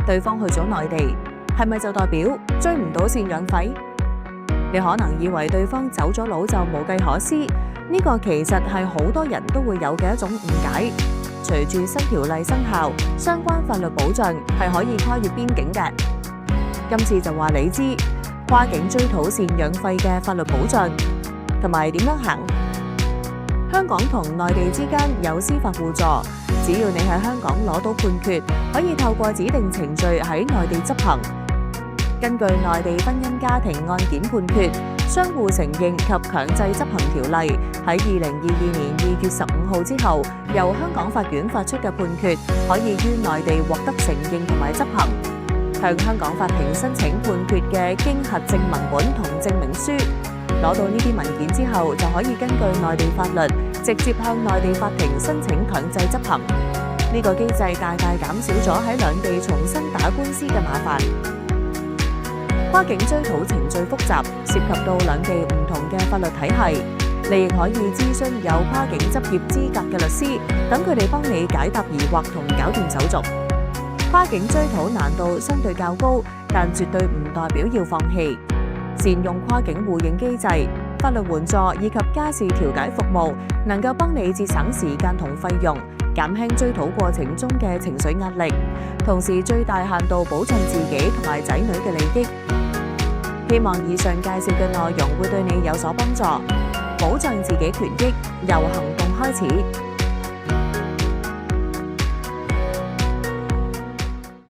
對方去咗內地，係咪就代表追唔到贍養費？你可能以為對方走咗佬就無計可施，呢個其實係好多人都會有嘅一種誤解。隨住新條例生效，相關法律保障係可以跨越邊境嘅。今次就話你知跨境追討贍養費嘅法律保障同埋點樣行。香港同內地之間有司法互助，只要你喺香港攞到判決，可以透過指定程序喺內地執行。根據內地婚姻家庭案件判決相互承認及強制執行條例，喺2022年2月15號之後，由香港法院發出嘅判決，可以於內地獲得承認同埋執行。向香港法庭申請判決嘅經核證文本同證明書，攞到呢啲文件之後，就可以根據內地法律直接向內地法庭申請強制執行。呢個機制大大減少咗喺兩地重新打官司嘅麻煩。跨境追討程序複雜，涉及到兩地唔同嘅法律體系，你亦可以諮詢有跨境執業資格嘅律師，等佢哋幫你解答疑惑同搞掂手續。跨境追討難度相對較高，但絕對唔代表要放棄。善用跨境互認機制、法律援助以及家事調解服務，能夠幫你節省時間同費用，減輕追討過程中嘅情緒壓力，同時最大限度保障自己同埋仔女嘅利益。希望以上介紹嘅內容會對你有所幫助，保障自己權益，由行動開始。